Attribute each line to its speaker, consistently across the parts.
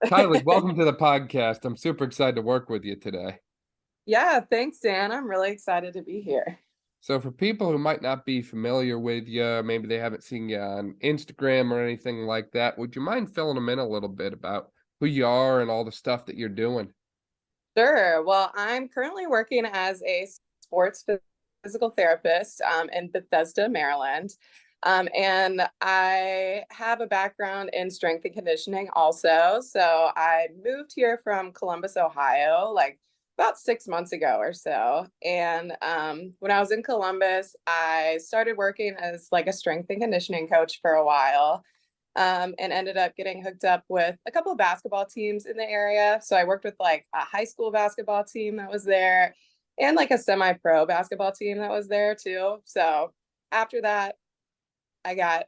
Speaker 1: Kylie, welcome to the podcast. I'm super excited to work with you today.
Speaker 2: Yeah, thanks, Dan. I'm really excited to be here.
Speaker 1: So, for people who might not be familiar with you, maybe they haven't seen you on Instagram or anything like that, would you mind filling them in a little bit about who you are and all the stuff that you're doing?
Speaker 2: Sure. Well, I'm currently working as a sports physical therapist in Bethesda, Maryland. And I have a background in strength and conditioning also. So I moved here from Columbus, Ohio, like about 6 months ago or so. And when I was in Columbus, I started working as like a strength and conditioning coach for a while. And ended up getting hooked up with a couple of basketball teams in the area. So I worked with like a high school basketball team that was there and like a semi-pro basketball team that was there too. So after that, I got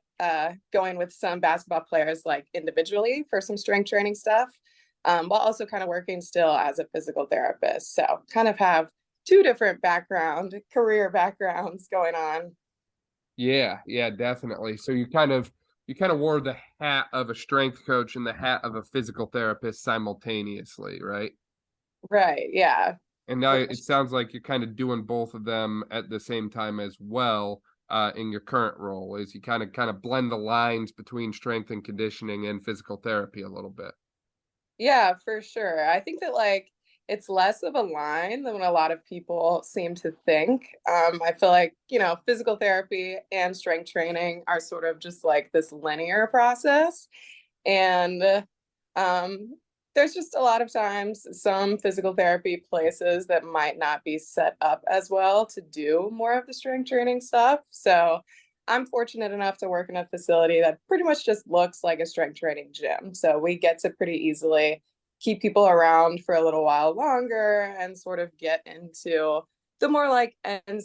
Speaker 2: going with some basketball players like individually for some strength training stuff, while also kind of working still as a physical therapist. So kind of have two different career backgrounds going on.
Speaker 1: Yeah, definitely. So you kind of wore the hat of a strength coach and the hat of a physical therapist simultaneously, right?
Speaker 2: Right. Yeah.
Speaker 1: And now it sounds like you're kind of doing both of them at the same time as well, in your current role, is you kind of blend the lines between strength and conditioning and physical therapy a little bit.
Speaker 2: Yeah, for sure. I think that like it's less of a line than what a lot of people seem to think. I feel like, physical therapy and strength training are sort of just like this linear process. And um, there's just a lot of times some physical therapy places that might not be set up as well to do more of the strength training stuff. So I'm fortunate enough to work in a facility that pretty much just looks like a strength training gym. So we get to pretty easily keep people around for a little while longer and sort of get into the more like end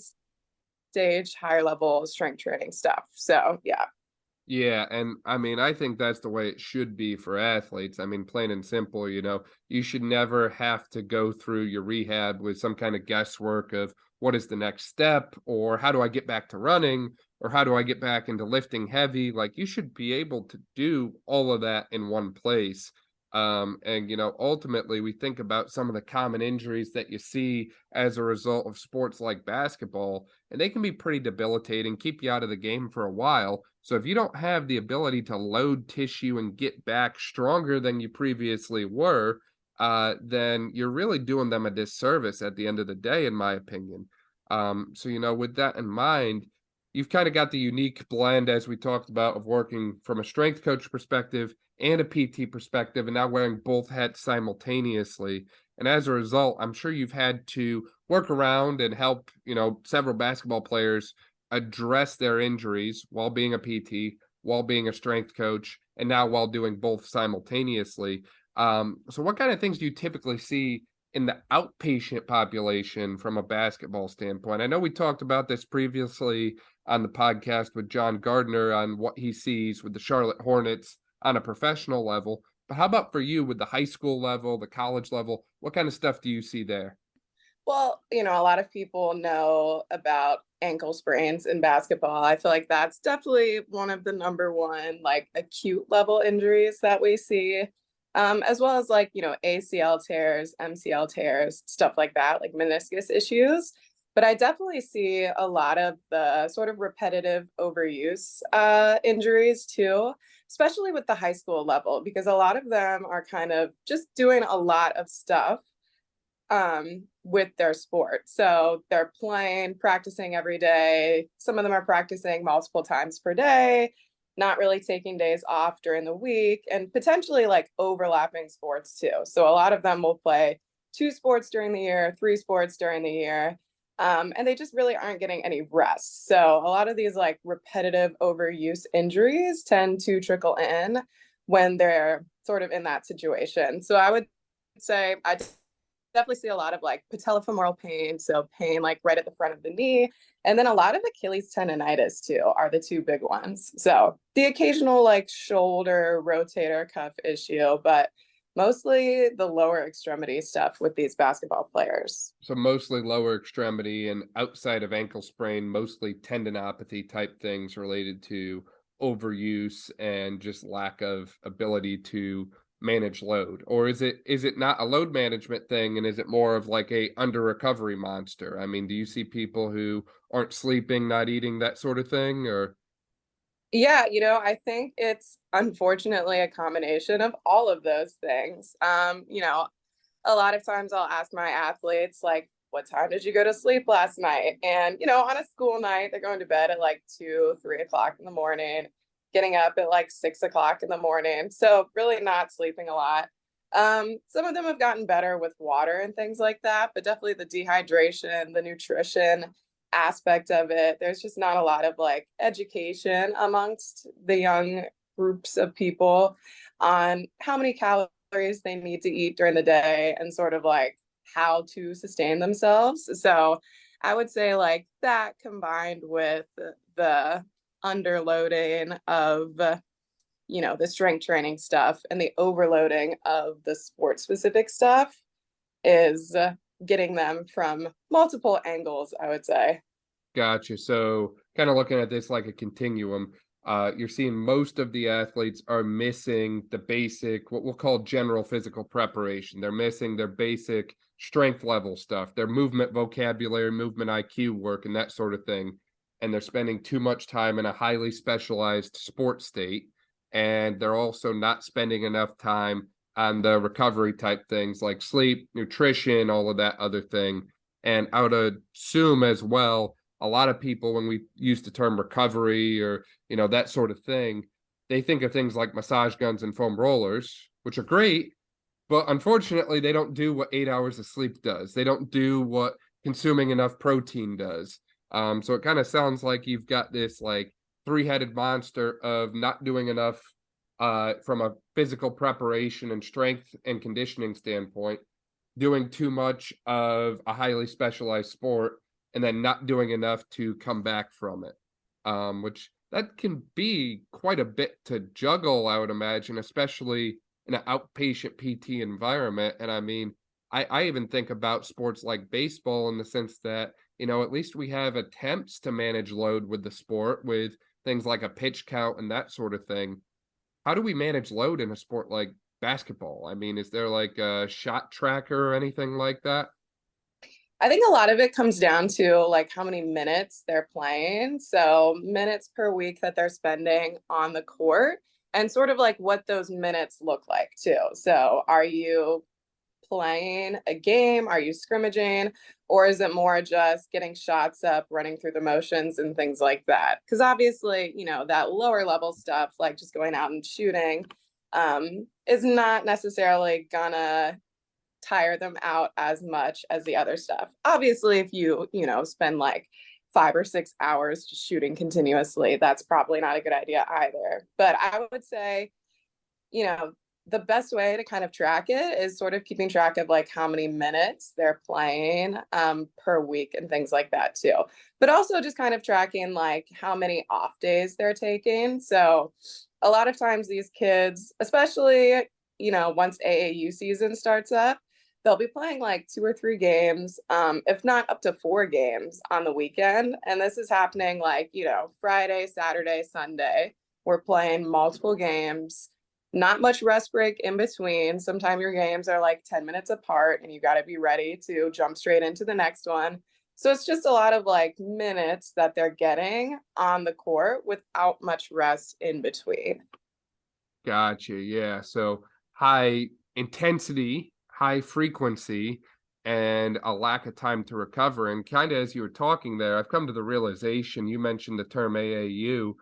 Speaker 2: stage, higher level strength training stuff. So yeah.
Speaker 1: Yeah, and I mean, I think that's the way it should be for athletes. I mean, plain and simple, you should never have to go through your rehab with some kind of guesswork of what is the next step, or how do I get back to running, or how do I get back into lifting heavy. Like, you should be able to do all of that in one place. And ultimately, we think about some of the common injuries that you see as a result of sports like basketball, and they can be pretty debilitating, keep you out of the game for a while. So if you don't have the ability to load tissue and get back stronger than you previously were, then you're really doing them a disservice at the end of the day, in my opinion. So with that in mind, you've kind of got the unique blend, as we talked about, of working from a strength coach perspective and a PT perspective, and now wearing both hats simultaneously. And as a result, I'm sure you've had to work around and help, several basketball players address their injuries while being a PT, while being a strength coach, and now while doing both simultaneously. So what kind of things do you typically see in the outpatient population from a basketball standpoint? I know we talked about this previously on the podcast with John Gardner on what he sees with the Charlotte Hornets on a professional level. But how about for you with the high school level, the college level? What kind of stuff do you see there?
Speaker 2: Well, a lot of people know about ankle sprains in basketball. I feel like that's definitely one of the number one, like acute level injuries that we see, as well as like, ACL tears, MCL tears, stuff like that, like meniscus issues. But I definitely see a lot of the sort of repetitive overuse injuries too, especially with the high school level, because a lot of them are kind of just doing a lot of stuff with their sport. So they're playing, practicing every day. Some of them are practicing multiple times per day, not really taking days off during the week, and potentially like overlapping sports too. So a lot of them will play two sports during the year, three sports during the year. And they just really aren't getting any rest. So a lot of these like repetitive overuse injuries tend to trickle in when they're sort of in that situation. So I would say I definitely see a lot of like patellofemoral pain, so pain like right at the front of the knee, and then a lot of Achilles tendonitis too are the two big ones. So the occasional like shoulder rotator cuff issue, but mostly the lower extremity stuff with these basketball players.
Speaker 1: So mostly lower extremity, and outside of ankle sprain, mostly tendinopathy type things related to overuse and just lack of ability to manage load, or is it not a load management thing, and is it more of like a under recovery monster? I mean, do you see people who aren't sleeping, not eating, that sort of thing, or
Speaker 2: Yeah, I think it's unfortunately a combination of all of those things. A lot of times I'll ask my athletes, like, what time did you go to sleep last night? And, on a school night, they're going to bed at like 2, 3 o'clock in the morning, getting up at like 6 o'clock in the morning. So, really not sleeping a lot. Some of them have gotten better with water and things like that, but definitely the dehydration, the nutrition aspect of it, there's just not a lot of like education amongst the young groups of people on how many calories they need to eat during the day and sort of like how to sustain themselves. So I would say like that combined with the underloading of the strength training stuff and the overloading of the sport specific stuff is getting them from multiple angles, I would say.
Speaker 1: gotcha? So kind of looking at this like a continuum. You're seeing most of the athletes are missing the basic, what we'll call general physical preparation. They're missing their basic strength level stuff, their movement vocabulary, movement IQ work, and that sort of thing. And they're spending too much time in a highly specialized sport state. And they're also not spending enough time on the recovery type things like sleep, nutrition, all of that other thing. And I would assume as well, a lot of people, when we use the term recovery or that sort of thing, they think of things like massage guns and foam rollers, which are great, but unfortunately they don't do what 8 hours of sleep does. They don't do what consuming enough protein does. So it kind of sounds like you've got this like three-headed monster of not doing enough from a physical preparation and strength and conditioning standpoint, doing too much of a highly specialized sport, and then not doing enough to come back from it. Which that can be quite a bit to juggle, I would imagine, especially in an outpatient PT environment. And I mean, I even think about sports like baseball in the sense that, at least we have attempts to manage load with the sport with things like a pitch count and that sort of thing. How do we manage load in a sport like basketball? I mean, is there like a shot tracker or anything like that?
Speaker 2: I think a lot of it comes down to like how many minutes they're playing. So, minutes per week that they're spending on the court and sort of like what those minutes look like too. So, are you playing a game? Are you scrimmaging? Or is it more just getting shots up, running through the motions and things like that? Because obviously, that lower level stuff, like just going out and shooting, is not necessarily gonna tire them out as much as the other stuff. Obviously, if you spend like 5 or 6 hours just shooting continuously, that's probably not a good idea either. But I would say, you know, the best way to kind of track it is sort of keeping track of like how many minutes they're playing per week and things like that too. But also just kind of tracking like how many off days they're taking. So a lot of times these kids, especially, once AAU season starts up, they'll be playing like 2 or 3 games, if not up to 4 games on the weekend. And this is happening like, Friday, Saturday, Sunday. We're playing multiple games, not much rest break in between. Sometimes your games are like 10 minutes apart and you got to be ready to jump straight into the next one. So it's just a lot of like minutes that they're getting on the court without much rest in between.
Speaker 1: Gotcha. Yeah. So high intensity, high frequency, and a lack of time to recover. And kind of as you were talking there, I've come to the realization, you mentioned the term AAU.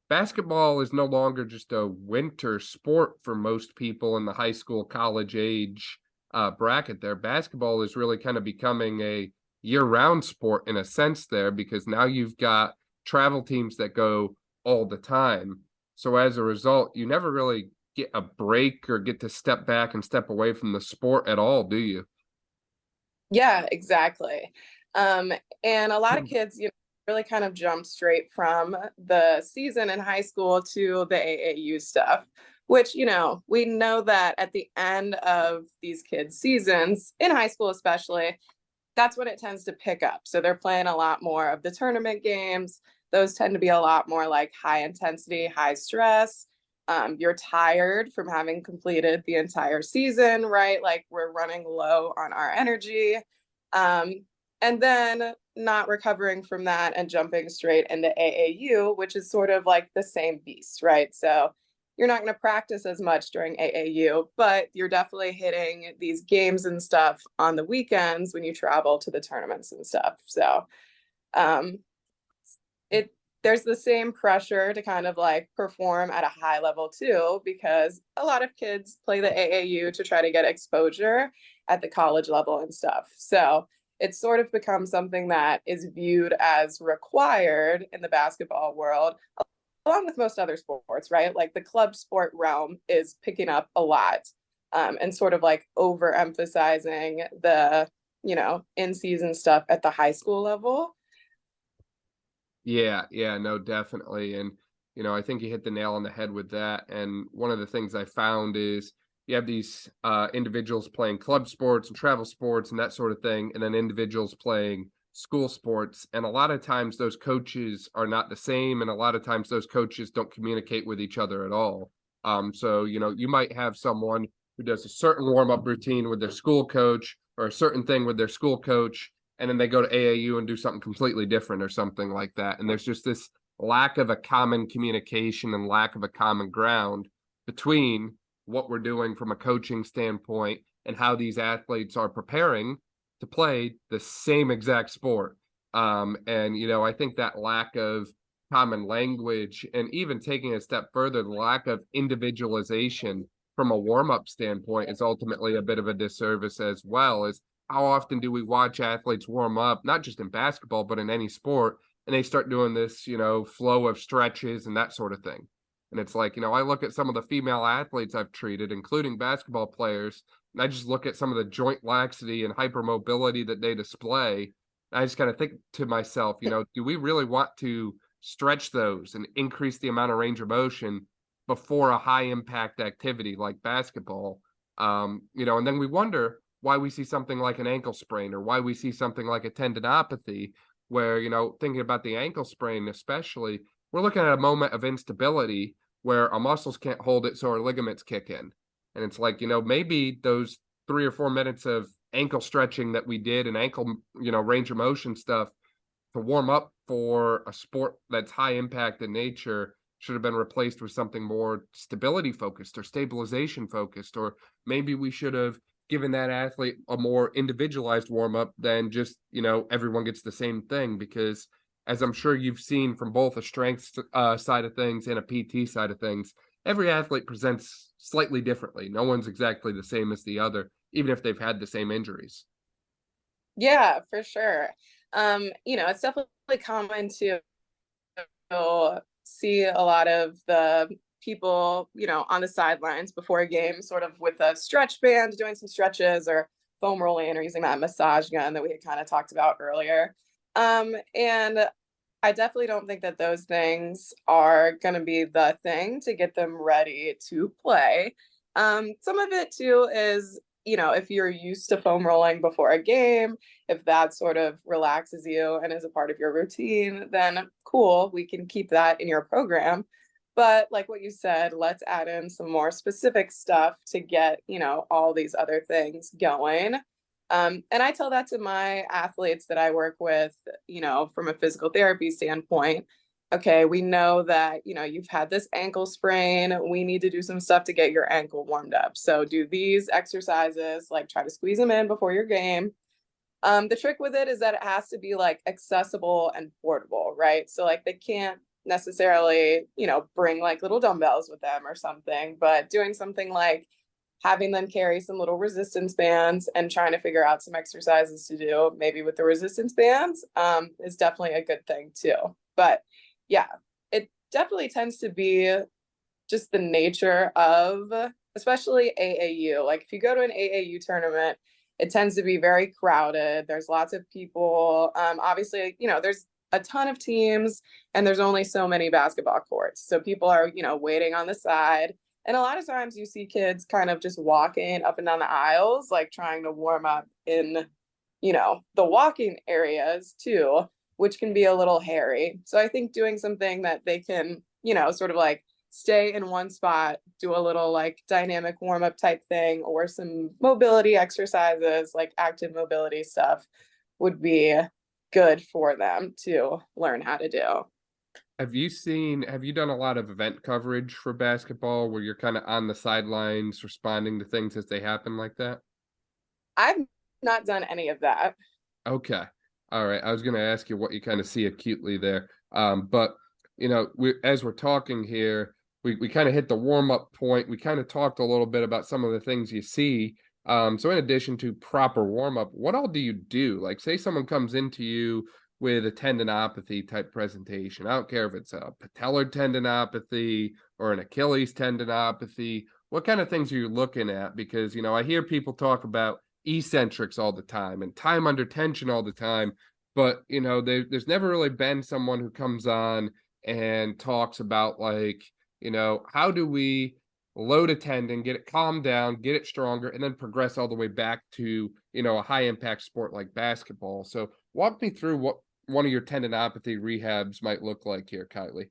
Speaker 1: Basketball is no longer just a winter sport for most people in the high school, college age bracket there. Basketball is really kind of becoming a year-round sport in a sense there, because now you've got travel teams that go all the time. So as a result, you never really get a break or get to step back and step away from the sport at all, do you?
Speaker 2: Yeah, exactly. And a lot of kids, really kind of jump straight from the season in high school to the AAU stuff, which, we know that at the end of these kids' seasons, in high school especially, that's when it tends to pick up. So they're playing a lot more of the tournament games. Those tend to be a lot more like high intensity, high stress. You're tired from having completed the entire season, right? Like we're running low on our energy. Um, and then not recovering from that and jumping straight into AAU, which is sort of like the same beast, right? So you're not going to practice as much during AAU, but you're definitely hitting these games and stuff on the weekends when you travel to the tournaments and stuff. So um, it there's the same pressure to kind of like perform at a high level too, because a lot of kids play the AAU to try to get exposure at the college level and stuff. So it's sort of become something that is viewed as required in the basketball world, along with most other sports, right? Like the club sport realm is picking up a lot, and sort of like overemphasizing the, in season stuff at the high school level.
Speaker 1: Yeah, yeah, no, definitely. And, I think you hit the nail on the head with that. And one of the things I found is you have these individuals playing club sports and travel sports and that sort of thing, and then individuals playing school sports. And a lot of times those coaches are not the same. And a lot of times those coaches don't communicate with each other at all. So, you might have someone who does a certain warm up routine with their school coach or a certain thing with their school coach, and then they go to AAU and do something completely different or something like that. And there's just this lack of a common communication and lack of a common ground between what we're doing from a coaching standpoint and how these athletes are preparing to play the same exact sport. And, I think that lack of common language, and even taking a step further, the lack of individualization from a warm-up standpoint is ultimately a bit of a disservice as well. As how often do we watch athletes warm up, not just in basketball, but in any sport, and they start doing this, flow of stretches and that sort of thing. And it's like, I look at some of the female athletes I've treated, including basketball players, and I just look at some of the joint laxity and hypermobility that they display. And I just kind of think to myself, do we really want to stretch those and increase the amount of range of motion before a high impact activity like basketball? And then we wonder why we see something like an ankle sprain or why we see something like a tendinopathy, where, thinking about the ankle sprain especially, we're looking at a moment of instability where our muscles can't hold it, so our ligaments kick in. And it's like, maybe those 3 or 4 minutes of ankle stretching that we did and ankle, range of motion stuff to warm up for a sport that's high impact in nature should have been replaced with something more stability focused or stabilization focused. Or maybe we should have given that athlete a more individualized warm up than just, everyone gets the same thing. Because as I'm sure you've seen from both a strength side of things and a PT side of things, every athlete presents slightly differently. No one's exactly the same as the other, even if they've had the same injuries.
Speaker 2: Yeah, for sure. It's definitely common to see a lot of the people, on the sidelines before a game, sort of with a stretch band, doing some stretches or foam rolling or using that massage gun that we had kind of talked about earlier. And I definitely don't think that those things are going to be the thing to get them ready to play. Some of it too is, if you're used to foam rolling before a game, if that sort of relaxes you and is a part of your routine, then cool, we can keep that in your program. But like what you said, let's add in some more specific stuff to get, all these other things going. And I tell that to my athletes that I work with, from a physical therapy standpoint. Okay, we know that, you've had this ankle sprain. We need to do some stuff to get your ankle warmed up. So do these exercises, like try to squeeze them in before your game. The trick with it is that it has to be like accessible and portable, right? So like they can't necessarily, bring like little dumbbells with them or something, but doing something like having them carry some little resistance bands and trying to figure out some exercises to do maybe with the resistance bands is definitely a good thing too. But yeah, it definitely tends to be just the nature of, especially AAU. Like if you go to an AAU tournament, it tends to be very crowded. There's lots of people. Obviously, there's a ton of teams and there's only so many basketball courts. So people are, waiting on the side. And a lot of times you see kids kind of just walking up and down the aisles, like trying to warm up in, the walking areas too, which can be a little hairy. So I think doing something that they can, sort of like stay in one spot, do a little like dynamic warm up type thing or some mobility exercises, like active mobility stuff would be good for them to learn how to do.
Speaker 1: Have you done a lot of event coverage for basketball where you're kind of on the sidelines responding to things as they happen like that?
Speaker 2: I've not done any of that.
Speaker 1: Okay. All right. I was going to ask you what you kind of see acutely there. But as we're talking here, we kind of hit the warm up point. We kind of talked a little bit about some of the things you see. So in addition to proper warm up, what all do you do? Like, say someone comes into you with a tendinopathy type presentation. I don't care if it's a patellar tendinopathy or an Achilles tendinopathy. What kind of things are you looking at? Because, I hear people talk about eccentrics all the time and time under tension all the time. But, there's never really been someone who comes on and talks about like, how do we load a tendon, get it calmed down, get it stronger, and then progress all the way back to, a high impact sport like basketball. So walk me through what one of your tendinopathy rehabs might look like here, Kylie.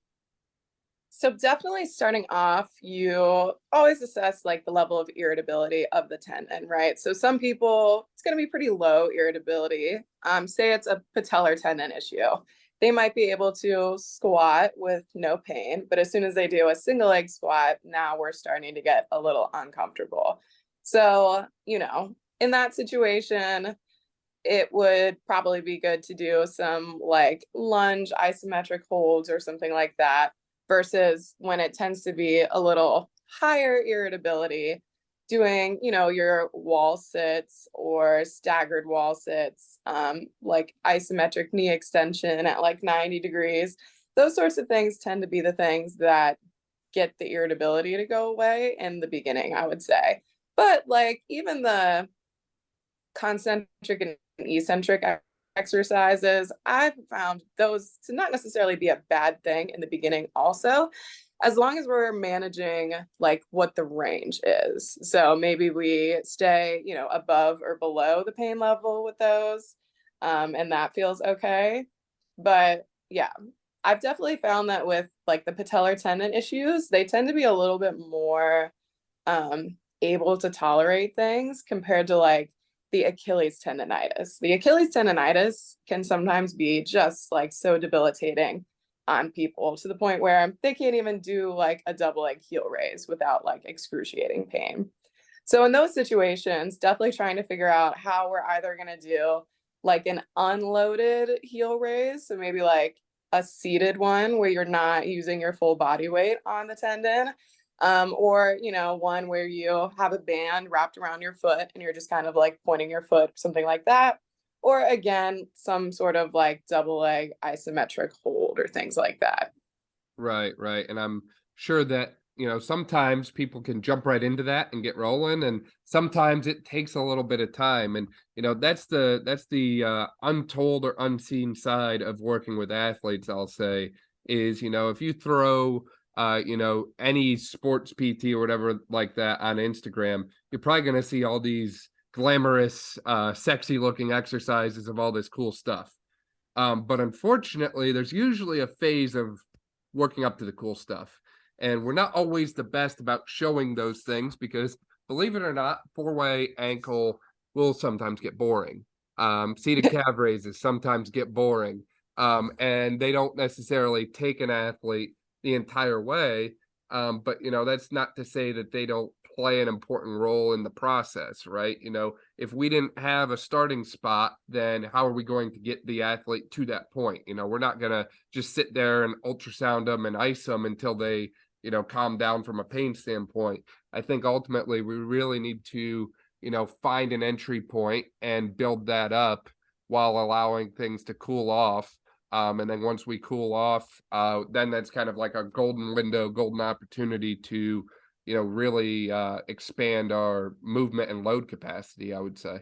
Speaker 2: So definitely starting off, you always assess like the level of irritability of the tendon, right? So some people, it's going to be pretty low irritability. Say it's a patellar tendon issue. They might be able to squat with no pain, but as soon as they do a single leg squat, now we're starting to get a little uncomfortable. So, in that situation, it would probably be good to do some like lunge isometric holds or something like that versus when it tends to be a little higher irritability, doing, your wall sits or staggered wall sits, like isometric knee extension at like 90 degrees. Those sorts of things tend to be the things that get the irritability to go away in the beginning, I would say. But like even the concentric and eccentric exercises, I've found those to not necessarily be a bad thing in the beginning also, as long as we're managing like what the range is. So maybe we stay, above or below the pain level with those, and that feels okay. But yeah, I've definitely found that with like the patellar tendon issues, they tend to be a little bit more able to tolerate things compared to like the Achilles tendonitis. The Achilles tendonitis can sometimes be just like so debilitating on people to the point where they can't even do like a double leg heel raise without like excruciating pain. So in those situations, definitely trying to figure out how we're either going to do like an unloaded heel raise, so maybe like a seated one where you're not using your full body weight on the tendon, or one where you have a band wrapped around your foot and you're just kind of like pointing your foot, something like that. Or again, some sort of like double leg isometric hold or things like that.
Speaker 1: Right, right. And I'm sure that, sometimes people can jump right into that and get rolling, and sometimes it takes a little bit of time. And, that's the untold or unseen side of working with athletes, I'll say, is, if you throw any sports PT or whatever like that on Instagram, you're probably going to see all these glamorous, sexy looking exercises of all this cool stuff. But unfortunately, there's usually a phase of working up to the cool stuff. And we're not always the best about showing those things because, believe it or not, four-way ankle will sometimes get boring. Seated calf raises sometimes get boring. And they don't necessarily take an athlete the entire way. But, that's not to say that they don't play an important role in the process, right? If we didn't have a starting spot, then how are we going to get the athlete to that point? We're not going to just sit there and ultrasound them and ice them until they, calm down from a pain standpoint. I think ultimately we really need to, find an entry point and build that up while allowing things to cool off. And then once we cool off, then that's kind of like a golden window, golden opportunity to, really expand our movement and load capacity, I would say.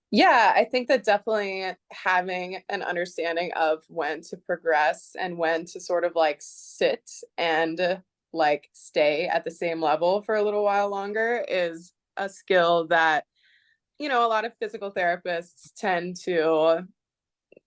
Speaker 2: Yeah, I think that definitely having an understanding of when to progress and when to sort of like sit and like stay at the same level for a little while longer is a skill that, a lot of physical therapists tend to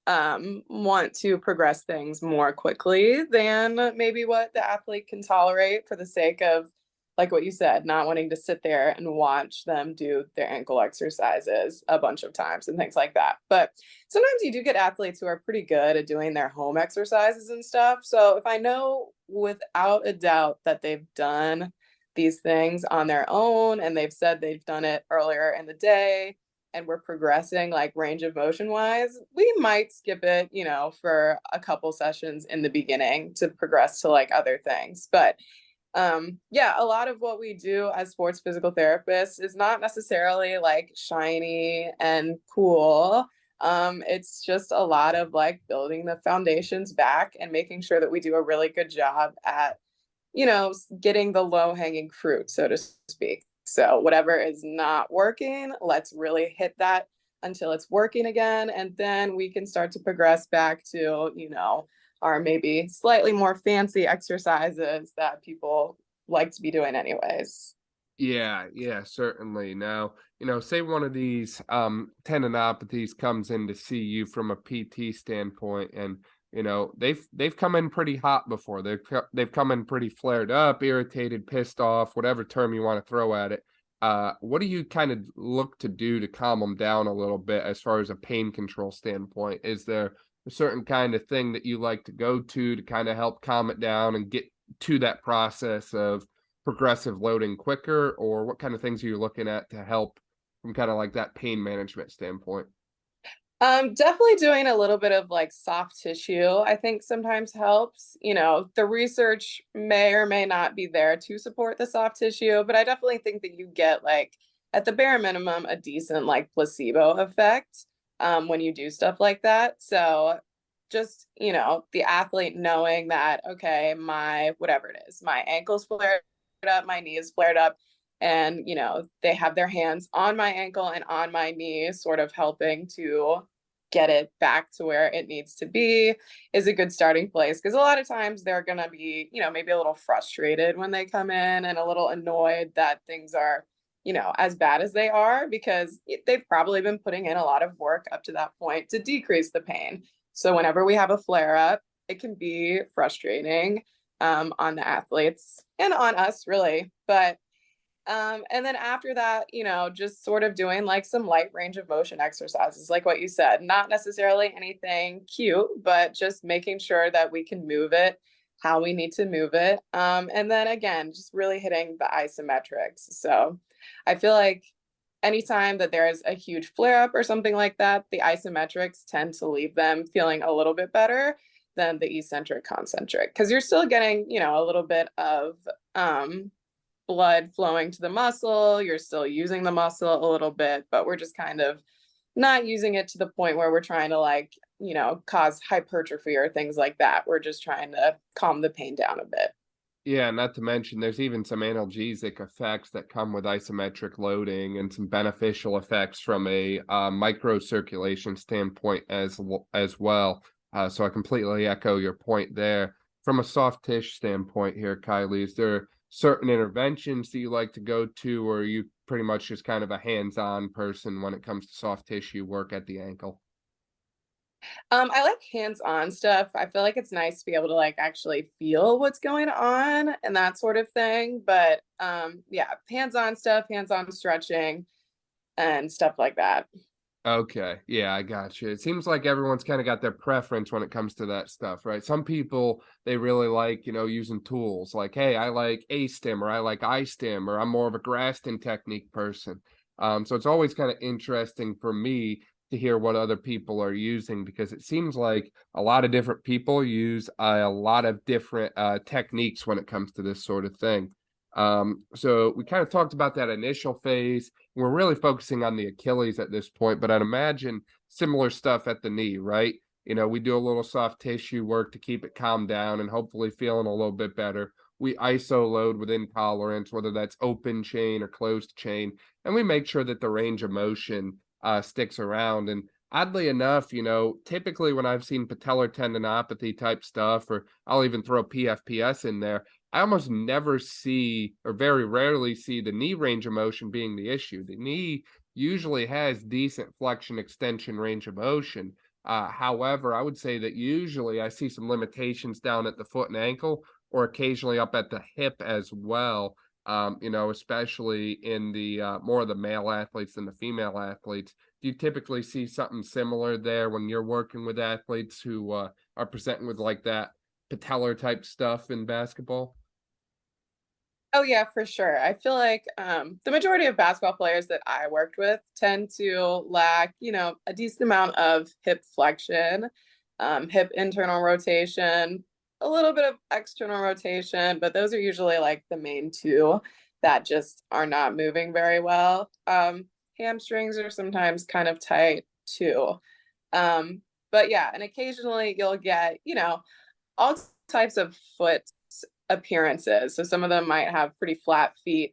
Speaker 2: want to progress things more quickly than maybe what the athlete can tolerate for the sake of, like what you said, not wanting to sit there and watch them do their ankle exercises a bunch of times and things like that. But sometimes you do get athletes who are pretty good at doing their home exercises and stuff. So if I know without a doubt that they've done these things on their own and they've said they've done it earlier in the day and we're progressing like range of motion wise, we might skip it, for a couple sessions in the beginning to progress to like other things. But yeah, a lot of what we do as sports physical therapists is not necessarily like shiny and cool. It's just a lot of like building the foundations back and making sure that we do a really good job at, getting the low hanging fruit, so to speak. So whatever is not working, let's really hit that until it's working again. And then we can start to progress back to, our maybe slightly more fancy exercises that people like to be doing anyways.
Speaker 1: Yeah, yeah, certainly. Now, say one of these tendinopathies comes in to see you from a PT standpoint, and they've come in pretty hot before. They've come in pretty flared up, irritated, pissed off, whatever term you want to throw at it. What do you kind of look to do to calm them down a little bit as far as a pain control standpoint? Is there a certain kind of thing that you like to go to kind of help calm it down and get to that process of progressive loading quicker, or what kind of things are you looking at to help from kind of like that pain management standpoint?
Speaker 2: Definitely doing a little bit of like soft tissue, I think sometimes helps. The research may or may not be there to support the soft tissue, but I definitely think that you get like at the bare minimum a decent like placebo effect when you do stuff like that. So just, the athlete knowing that, okay, my whatever it is, my ankle's flared up, my knee is flared up, and they have their hands on my ankle and on my knee sort of helping to get it back to where it needs to be is a good starting place, because a lot of times they're going to be maybe a little frustrated when they come in and a little annoyed that things are as bad as they are, because they've probably been putting in a lot of work up to that point to decrease the pain. So whenever we have a flare up, it can be frustrating on the athletes and on us really. But and then after that, just sort of doing like some light range of motion exercises, like what you said, not necessarily anything cute, but just making sure that we can move it how we need to move it. And then again, just really hitting the isometrics. So I feel like anytime that there is a huge flare up or something like that, the isometrics tend to leave them feeling a little bit better than the eccentric concentric, because you're still getting, a little bit of blood flowing to the muscle. You're still using the muscle a little bit, but we're just kind of not using it to the point where we're trying to like, cause hypertrophy or things like that. We're just trying to calm the pain down a bit.
Speaker 1: Yeah, not to mention there's even some analgesic effects that come with isometric loading and some beneficial effects from a microcirculation standpoint as well. So I completely echo your point there. From a soft tissue standpoint here, Kylie, is there certain interventions that you like to go to, or are you pretty much just kind of a hands-on person when it comes to soft tissue work at the ankle?
Speaker 2: I like hands-on stuff. I feel like it's nice to be able to like actually feel what's going on and that sort of thing. But yeah, hands-on stuff, hands-on stretching and stuff like that.
Speaker 1: Okay, yeah, I got you. It seems like everyone's kind of got their preference when it comes to that stuff, right? Some people they really like, using tools like, hey, I like A stim or I like I stim or I'm more of a Graston technique person. So it's always kind of interesting for me to hear what other people are using, because it seems like a lot of different people use a lot of different techniques when it comes to this sort of thing. So we kind of talked about that initial phase. We're really focusing on the Achilles at this point, but I'd imagine similar stuff at the knee, right? We do a little soft tissue work to keep it calmed down and hopefully feeling a little bit better. We ISO load with intolerance, whether that's open chain or closed chain, and we make sure that the range of motion sticks around. And oddly enough, typically when I've seen patellar tendinopathy type stuff, or I'll even throw PFPS in there, I almost never see, or very rarely see, the knee range of motion being the issue. The knee usually has decent flexion extension range of motion, However, I would say that usually I see some limitations down at the foot and ankle, or occasionally up at the hip as well. Especially in the more of the male athletes than the female athletes. Do you typically see something similar there when you're working with athletes who are presenting with like that patellar type stuff in basketball?
Speaker 2: Oh yeah, for sure. I feel like the majority of basketball players that I worked with tend to lack, a decent amount of hip flexion, hip internal rotation, a little bit of external rotation, but those are usually like the main two that just are not moving very well. Hamstrings are sometimes kind of tight too. But yeah, and occasionally you'll get, all types of foot appearances. So some of them might have pretty flat feet.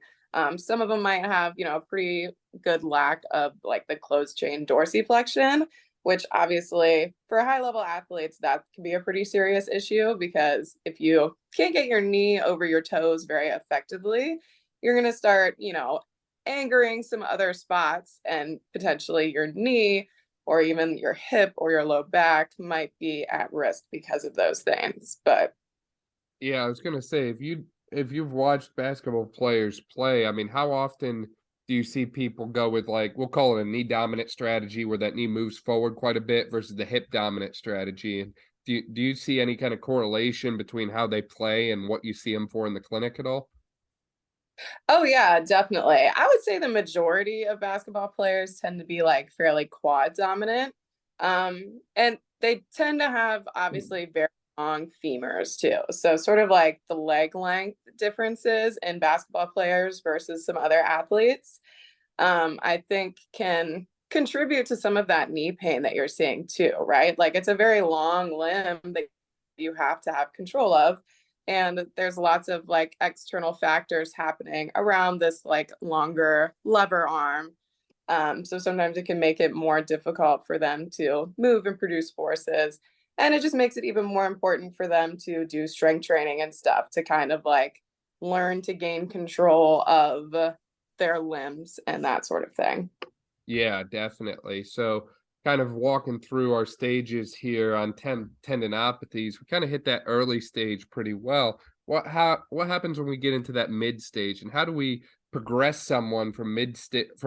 Speaker 2: Some of them might have, a pretty good lack of like the closed chain dorsiflexion, which obviously for high level athletes, that can be a pretty serious issue because if you can't get your knee over your toes very effectively, you're going to start, angering some other spots and potentially your knee or even your hip or your low back might be at risk because of those things. But
Speaker 1: Yeah, I was gonna say if you've watched basketball players play, I mean, how often do you see people go with like we'll call it a knee dominant strategy where that knee moves forward quite a bit versus the hip dominant strategy? And do you see any kind of correlation between how they play and what you see them for in the clinic at all?
Speaker 2: oh yeah, definitely. I would say the majority of basketball players tend to be like fairly quad dominant. And they tend to have obviously very long femurs too. So sort of like the leg length differences in basketball players versus some other athletes, I think can contribute to some of that knee pain that you're seeing too, right? Like it's a very long limb that you have to have control of. And there's lots of like external factors happening around this like longer lever arm. So sometimes it can make it more difficult for them to move and produce forces. And it just makes it even more important for them to do strength training and stuff to kind of like learn to gain control of their limbs and that sort of thing.
Speaker 1: Yeah, definitely. So, kind of walking through our stages here on tendinopathies, we kind of hit that early stage pretty well. What happens when we get into that mid stage, and how do we progress someone from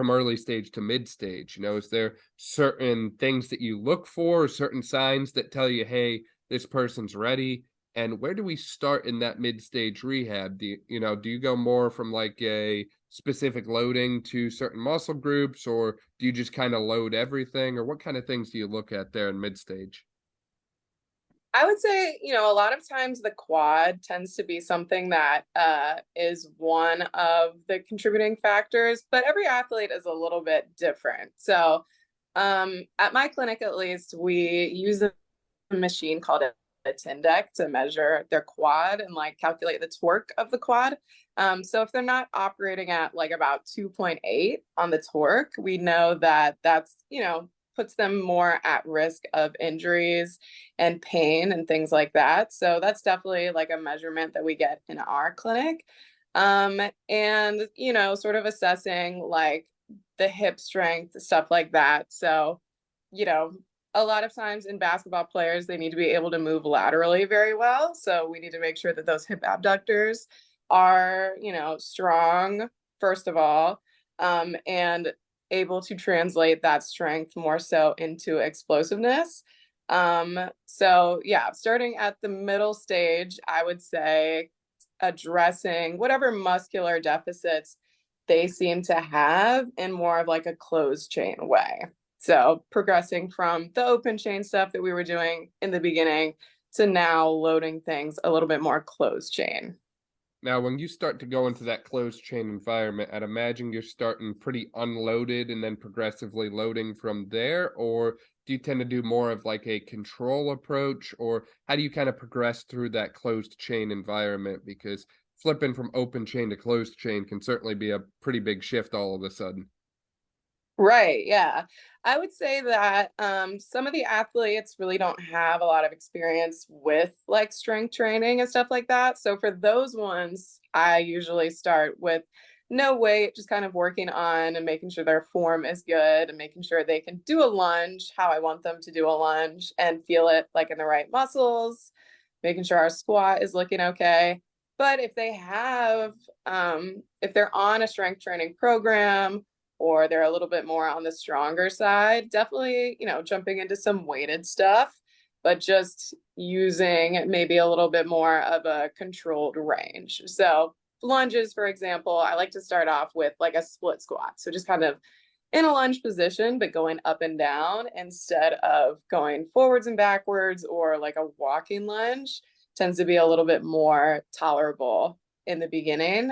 Speaker 1: early stage to mid stage? Is there certain things that you look for, certain signs that tell you, hey, this person's ready? And where do we start in that mid stage rehab? Do you go more from like a specific loading to certain muscle groups, or do you just kind of load everything, or what kind of things do you look at there in mid stage?
Speaker 2: I would say, a lot of times the quad tends to be something that is one of the contributing factors, but every athlete is a little bit different. So, at my clinic, at least, we use a machine called a Tendec to measure their quad and like calculate the torque of the quad. So if they're not operating at like about 2.8 on the torque, we know that that's, puts them more at risk of injuries and pain and things like that. So that's definitely like a measurement that we get in our clinic. And, sort of assessing like the hip strength, stuff like that. So, you know, a lot of times in basketball players, they need to be able to move laterally very well. So we need to make sure that those hip abductors are, strong, first of all, and able to translate that strength more so into explosiveness. So yeah, starting at the middle stage, I would say addressing whatever muscular deficits they seem to have in more of like a closed chain way. So progressing from the open chain stuff that we were doing in the beginning to now loading things a little bit more closed chain.
Speaker 1: Now, when you start to go into that closed chain environment, I'd imagine you're starting pretty unloaded and then progressively loading from there, or do you tend to do more of like a control approach, or how do you kind of progress through that closed chain environment? Because flipping from open chain to closed chain can certainly be a pretty big shift all of a sudden.
Speaker 2: Right, yeah. I would say that some of the athletes really don't have a lot of experience with like strength training and stuff like that. So for those ones, I usually start with no weight, just kind of working on and making sure their form is good and making sure they can do a lunge how I want them to do a lunge and feel it like in the right muscles, making sure our squat is looking okay. But if they have, if they're on a strength training program or they're a little bit more on the stronger side, definitely, jumping into some weighted stuff, but just using maybe a little bit more of a controlled range. So lunges, for example, I like to start off with like a split squat. So just kind of in a lunge position, but going up and down instead of going forwards and backwards, or like a walking lunge tends to be a little bit more tolerable in the beginning,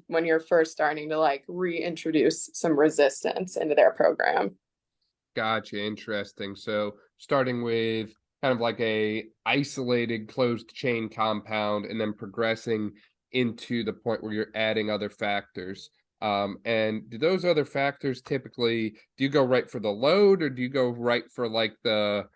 Speaker 2: when you're first starting to like reintroduce some resistance into their program.
Speaker 1: Gotcha. Interesting. So starting with kind of like a isolated closed chain compound and then progressing into the point where you're adding other factors. And do those other factors typically, do you go right for the load, or do you go right for like the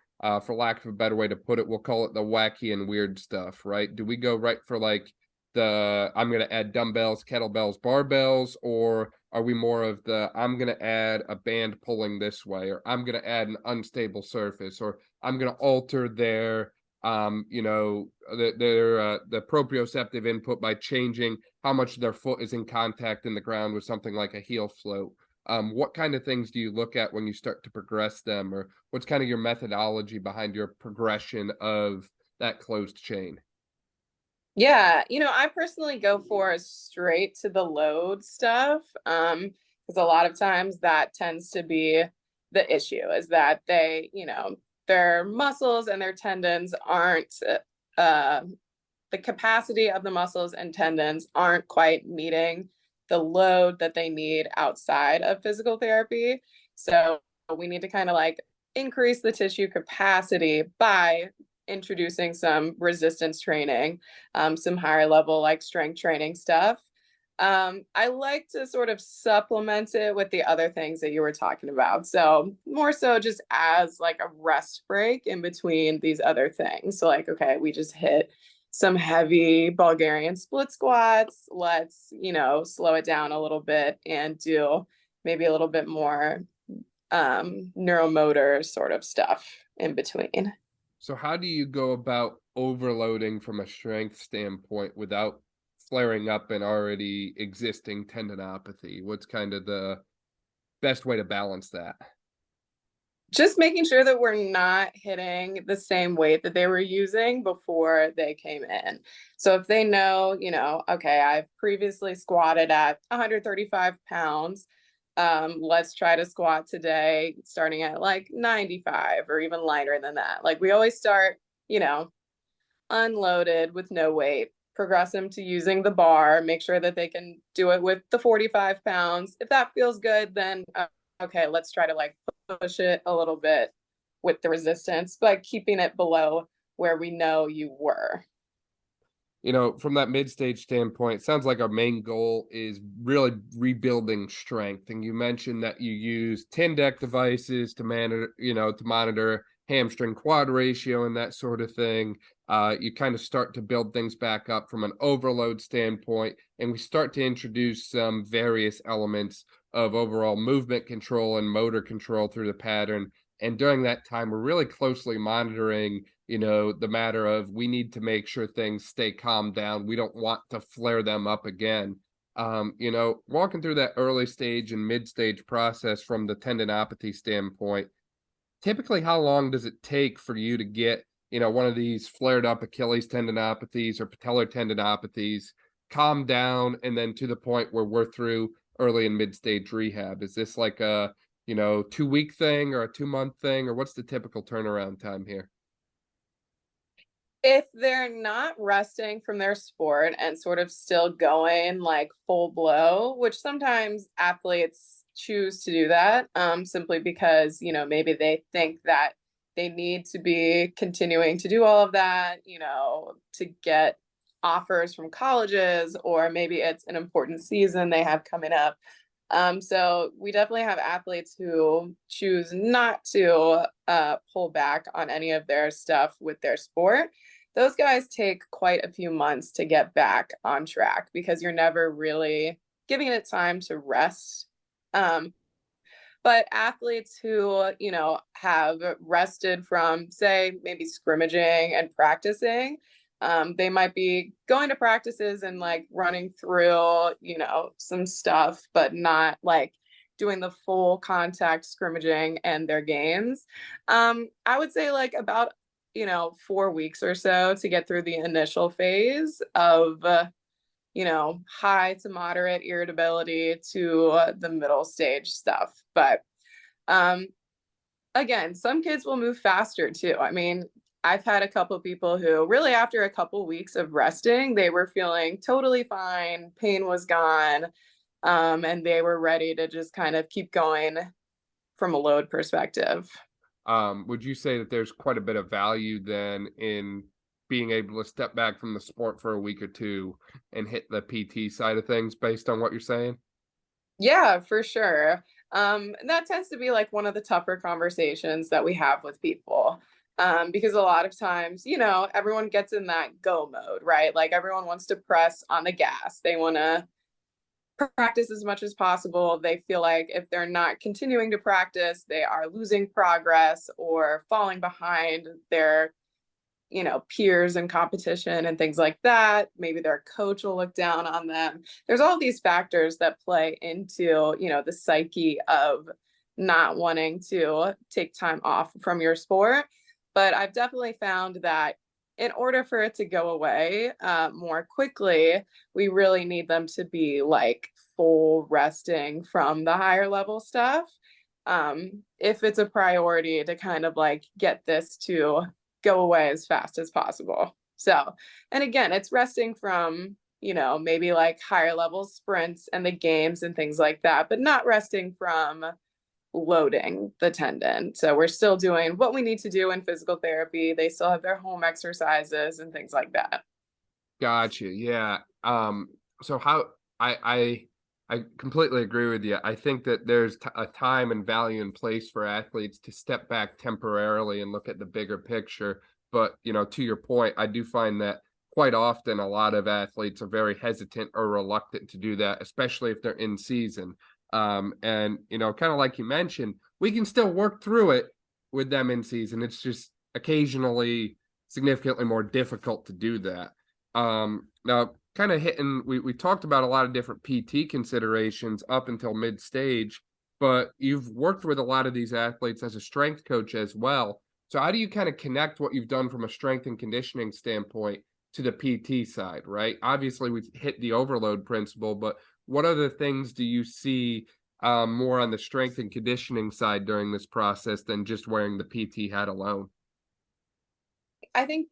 Speaker 1: for lack of a better way to put it, we'll call it the wacky and weird stuff, right? Do we go right for like the I'm going to add dumbbells, kettlebells, barbells, or are we more of the I'm going to add a band pulling this way, or I'm going to add an unstable surface, or I'm going to alter their the proprioceptive input by changing how much their foot is in contact in the ground with something like a heel float? What kind of things do you look at when you start to progress them, or what's kind of your methodology behind your progression of that closed chain?
Speaker 2: Yeah, I personally go for straight to the load stuff. Because a lot of times that tends to be the issue, is that their muscles and their tendons aren't uh the capacity of the muscles and tendons aren't quite meeting the load that they need outside of physical therapy. So we need to kind of like increase the tissue capacity by introducing some resistance training, some higher level like strength training stuff. I like to sort of supplement it with the other things that you were talking about. So more so just as like a rest break in between these other things. So like, okay, we just hit some heavy Bulgarian split squats. Let's, slow it down a little bit and do maybe a little bit more neuromotor sort of stuff in between.
Speaker 1: So how do you go about overloading from a strength standpoint without flaring up an already existing tendinopathy? What's kind of the best way to balance that?
Speaker 2: Just making sure that we're not hitting the same weight that they were using before they came in. So if they know, okay, I've previously squatted at 135 pounds, let's try to squat today starting at like 95 or even lighter than that. Like we always start, unloaded with no weight, progress them to using the bar, make sure that they can do it with the 45 pounds. If that feels good, then okay, let's try to like push it a little bit with the resistance, but keeping it below where we know you were.
Speaker 1: From that mid-stage standpoint, it sounds like our main goal is really rebuilding strength. And you mentioned that you use 10 deck devices to monitor hamstring quad ratio and that sort of thing. You kind of start to build things back up from an overload standpoint, and we start to introduce some various elements of overall movement control and motor control through the pattern. And during that time, we're really closely monitoring, the matter of we need to make sure things stay calmed down. We don't want to flare them up again. Walking through that early stage and mid stage process from the tendinopathy standpoint, typically how long does it take for you to get, one of these flared up Achilles tendinopathies or patellar tendinopathies calm down and then to the point where we're through early and mid stage rehab? Is this like a 2-week thing or a 2-month thing, or what's the typical turnaround time here?
Speaker 2: If they're not resting from their sport and sort of still going like full blow, which sometimes athletes choose to do that, simply because, maybe they think that they need to be continuing to do all of that, to get offers from colleges, or maybe it's an important season they have coming up. So we definitely have athletes who choose not to pull back on any of their stuff with their sport. Those guys take quite a few months to get back on track because you're never really giving it time to rest. Um, but athletes who, have rested from, say, maybe scrimmaging and practicing, they might be going to practices and like running through, some stuff, but not like doing the full contact scrimmaging and their games. I would say like about, 4 weeks or so to get through the initial phase of, high to moderate irritability to the middle stage stuff. But um, again, some kids will move faster too. I mean, I've had a couple people who really after a couple weeks of resting, they were feeling totally fine, pain was gone, and they were ready to just kind of keep going from a load perspective.
Speaker 1: Would you say that there's quite a bit of value then in being able to step back from the sport for a week or two and hit the PT side of things based on what you're saying?
Speaker 2: Yeah, for sure. And that tends to be like one of the tougher conversations that we have with people. Because a lot of times, everyone gets in that go mode, right? Like everyone wants to press on the gas. They want to practice as much as possible. They feel like if they're not continuing to practice, they are losing progress or falling behind their peers in competition and things like that. Maybe their coach will look down on them. There's all these factors that play into, the psyche of not wanting to take time off from your sport. But I've definitely found that in order for it to go away more quickly, we really need them to be like full resting from the higher level stuff. If it's a priority to kind of like get this to go away as fast as possible. So, and again, it's resting from, maybe like higher level sprints and the games and things like that, but not resting from loading the tendon. So we're still doing what we need to do in physical therapy. They still have their home exercises and things like that.
Speaker 1: Gotcha. Yeah. So how I completely agree with you. I think that there's a time and value and place for athletes to step back temporarily and look at the bigger picture. But, to your point, I do find that quite often a lot of athletes are very hesitant or reluctant to do that, especially if they're in season. And, kind of like you mentioned, we can still work through it with them in season. It's just occasionally significantly more difficult to do that. Now, kind of hitting, we talked about a lot of different PT considerations up until mid stage, but you've worked with a lot of these athletes as a strength coach as well. So how do you kind of connect what you've done from a strength and conditioning standpoint to the PT side, right? Obviously, we've hit the overload principle, but what other things do you see more on the strength and conditioning side during this process than just wearing the PT hat alone?
Speaker 2: I think,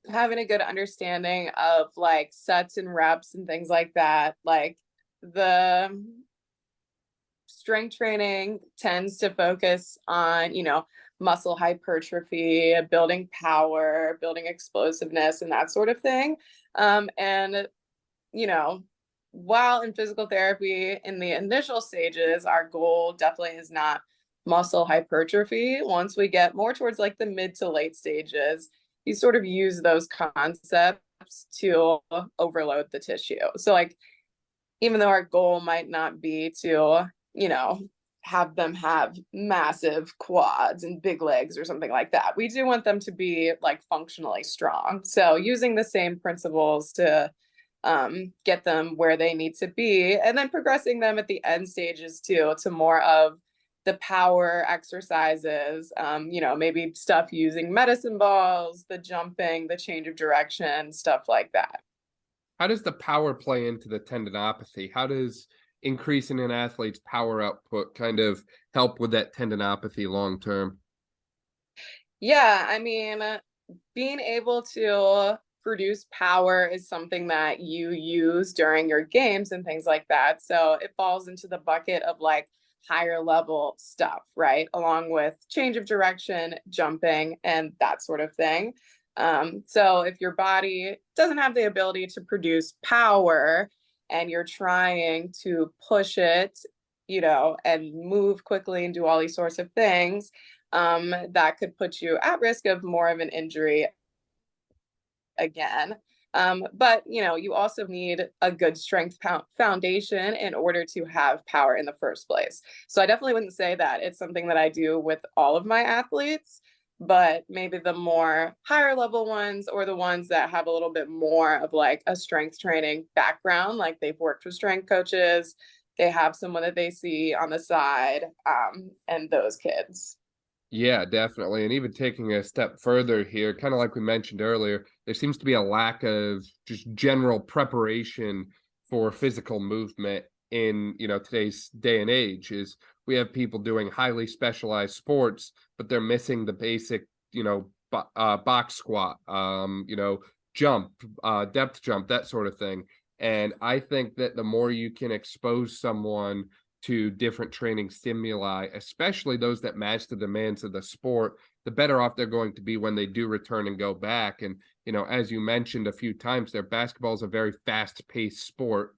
Speaker 2: having a good understanding of like sets and reps and things like that, like the strength training tends to focus on, muscle hypertrophy, building power, building explosiveness, and that sort of thing. And, you know, while in physical therapy, in the initial stages, our goal definitely is not muscle hypertrophy. Once we get more towards like the mid to late stages, you sort of use those concepts to overload the tissue. So, like, even though our goal might not be to, have them have massive quads and big legs or something like that, we do want them to be like functionally strong. So, using the same principles to get them where they need to be, and then progressing them at the end stages too to more of the power exercises, maybe stuff using medicine balls, the jumping, the change of direction, stuff like that.
Speaker 1: How does the power play into the tendinopathy? How does increasing an athlete's power output kind of help with that tendinopathy long term?
Speaker 2: Yeah, I mean, being able to produce power is something that you use during your games and things like that. So it falls into the bucket of like higher level stuff, right? Along with change of direction, jumping, and that sort of thing. So if your body doesn't have the ability to produce power and you're trying to push it, and move quickly and do all these sorts of things, that could put you at risk of more of an injury again. But you also need a good strength foundation in order to have power in the first place. So I definitely wouldn't say that it's something that I do with all of my athletes, but maybe the more higher level ones, or the ones that have a little bit more of like a strength training background, like they've worked with strength coaches, they have someone that they see on the side, and those kids.
Speaker 1: Yeah, definitely. And even taking a step further here, kind of like we mentioned earlier, there seems to be a lack of just general preparation for physical movement in, today's day and age. Is we have people doing highly specialized sports, but they're missing the basic, box squat, jump, depth jump, that sort of thing. And I think that the more you can expose someone to different training stimuli, especially those that match the demands of the sport, the better off they're going to be when they do return and go back. And, as you mentioned a few times there, basketball is a very fast paced sport,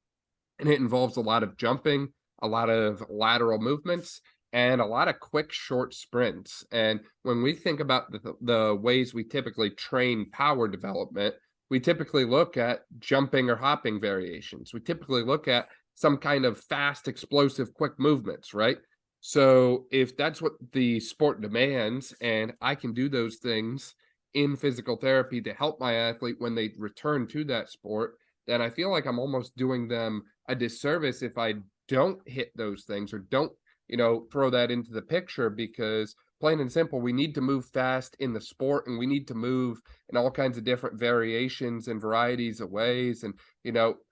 Speaker 1: and it involves a lot of jumping, a lot of lateral movements, and a lot of quick, short sprints. And when we think about the ways we typically train power development, we typically look at jumping or hopping variations. We typically look at some kind of fast, explosive, quick movements, right? So if that's what the sport demands, and I can do those things in physical therapy to help my athlete when they return to that sport, then I feel like I'm almost doing them a disservice if I don't hit those things or don't, throw that into the picture, because plain and simple, we need to move fast in the sport, and we need to move in all kinds of different variations and varieties of ways. And,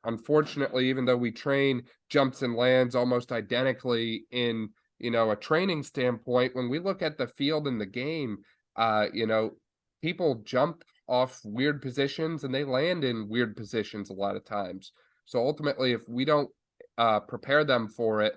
Speaker 1: unfortunately, even though we train jumps and lands almost identically in, a training standpoint, when we look at the field and the game, people jump off weird positions and they land in weird positions a lot of times. So ultimately, if we don't prepare them for it,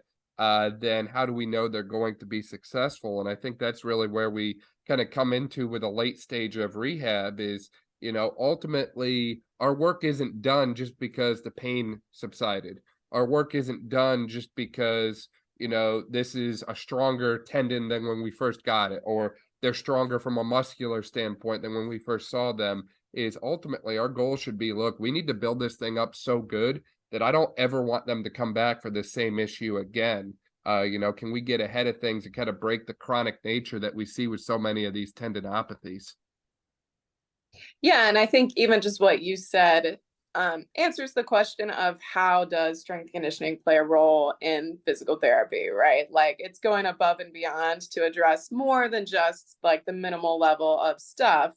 Speaker 1: then how do we know they're going to be successful? And I think that's really where we kind of come into with a late stage of rehab is, ultimately our work isn't done just because the pain subsided. Our work isn't done just because, this is a stronger tendon than when we first got it, or they're stronger from a muscular standpoint than when we first saw them. Is ultimately our goal should be, look, we need to build this thing up so good that I don't ever want them to come back for the same issue again. Can we get ahead of things and kind of break the chronic nature that we see with so many of these tendinopathies?
Speaker 2: Yeah, and I think even just what you said answers the question of how does strength conditioning play a role in physical therapy, right? Like it's going above and beyond to address more than just like the minimal level of stuff,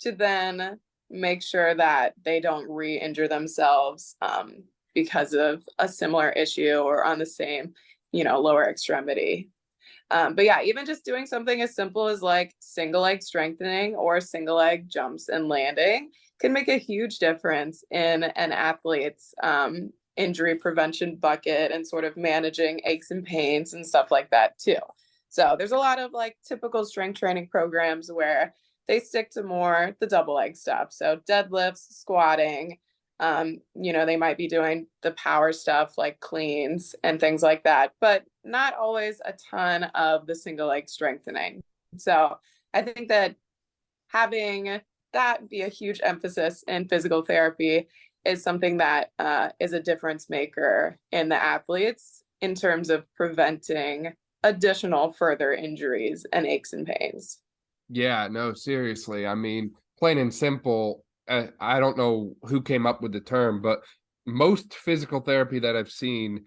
Speaker 2: to then make sure that they don't re-injure themselves because of a similar issue or on the same, lower extremity. But yeah, even just doing something as simple as like single leg strengthening or single leg jumps and landing can make a huge difference in an athlete's injury prevention bucket and sort of managing aches and pains and stuff like that too. So there's a lot of like typical strength training programs where they stick to more the double leg stuff. So deadlifts, squatting, they might be doing the power stuff like cleans and things like that, but not always a ton of the single leg strengthening. So I think that having that be a huge emphasis in physical therapy is something that is a difference maker in the athletes in terms of preventing additional further injuries and aches and pains.
Speaker 1: Yeah, no, seriously. I mean, plain and simple, I don't know who came up with the term, but most physical therapy that I've seen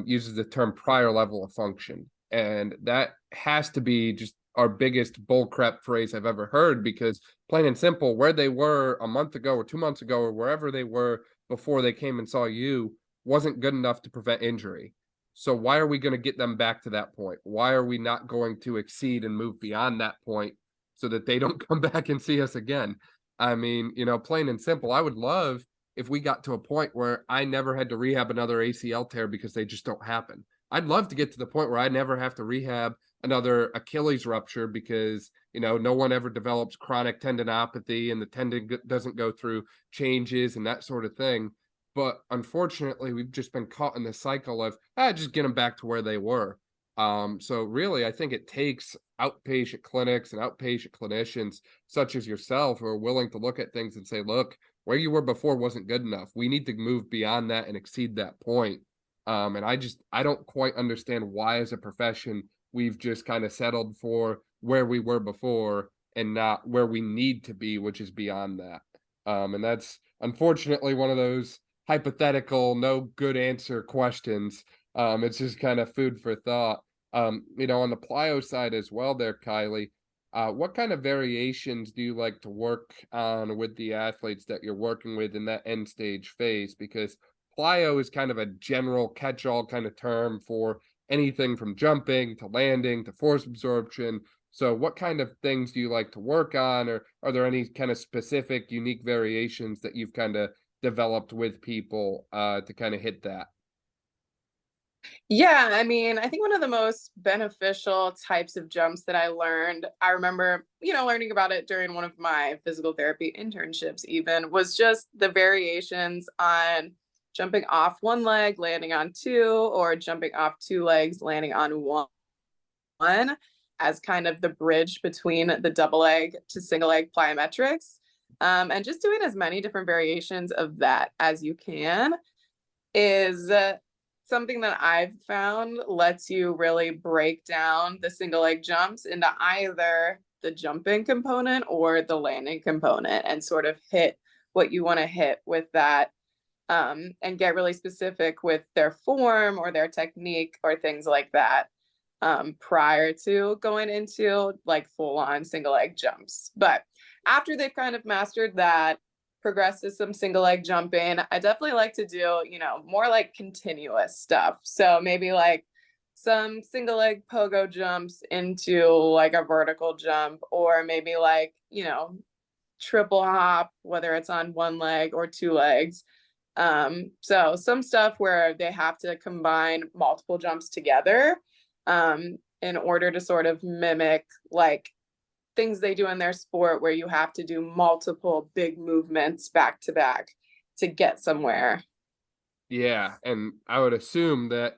Speaker 1: uses the term prior level of function. And that has to be just our biggest bullcrap phrase I've ever heard, because plain and simple, where they were a month ago or 2 months ago or wherever they were before they came and saw you wasn't good enough to prevent injury. So why are we going to get them back to that point? Why are we not going to exceed and move beyond that point so that they don't come back and see us again? I mean, plain and simple, I would love if we got to a point where I never had to rehab another ACL tear because they just don't happen. I'd love to get to the point where I never have to rehab another Achilles rupture because, no one ever develops chronic tendinopathy and the tendon doesn't go through changes and that sort of thing. But unfortunately, we've just been caught in the cycle of just get them back to where they were. So really, I think it takes outpatient clinics and outpatient clinicians such as yourself who are willing to look at things and say, look, where you were before wasn't good enough. We need to move beyond that and exceed that point. And I don't quite understand why as a profession we've just kind of settled for where we were before and not where we need to be, which is beyond that. And that's unfortunately one of those hypothetical, no good answer questions. It's just kind of food for thought. On the plyo side as well, there, Kylie, what kind of variations do you like to work on with the athletes that you're working with in that end stage phase? Because plyo is kind of a general catch-all kind of term for anything from jumping to landing to force absorption. So what kind of things do you like to work on, or are there any kind of specific unique variations that you've kind of developed with people to kind of hit that?
Speaker 2: Yeah, I mean, I think one of the most beneficial types of jumps that I learned, I remember, learning about it during one of my physical therapy internships, even, was just the variations on jumping off one leg, landing on two, or jumping off two legs, landing on one, as kind of the bridge between the double leg to single leg plyometrics. And just doing as many different variations of that as you can is something that I've found lets you really break down the single leg jumps into either the jumping component or the landing component, and sort of hit what you want to hit with that, and get really specific with their form or their technique or things like that, prior to going into like full on single leg jumps. But after they've kind of mastered that, progress to some single leg jumping, I definitely like to do, more like continuous stuff. So maybe like some single leg pogo jumps into like a vertical jump, or maybe like, triple hop, whether it's on one leg or two legs. So some stuff where they have to combine multiple jumps together, in order to sort of mimic like things they do in their sport, where you have to do multiple big movements back to back to get somewhere.
Speaker 1: Yeah, and I would assume that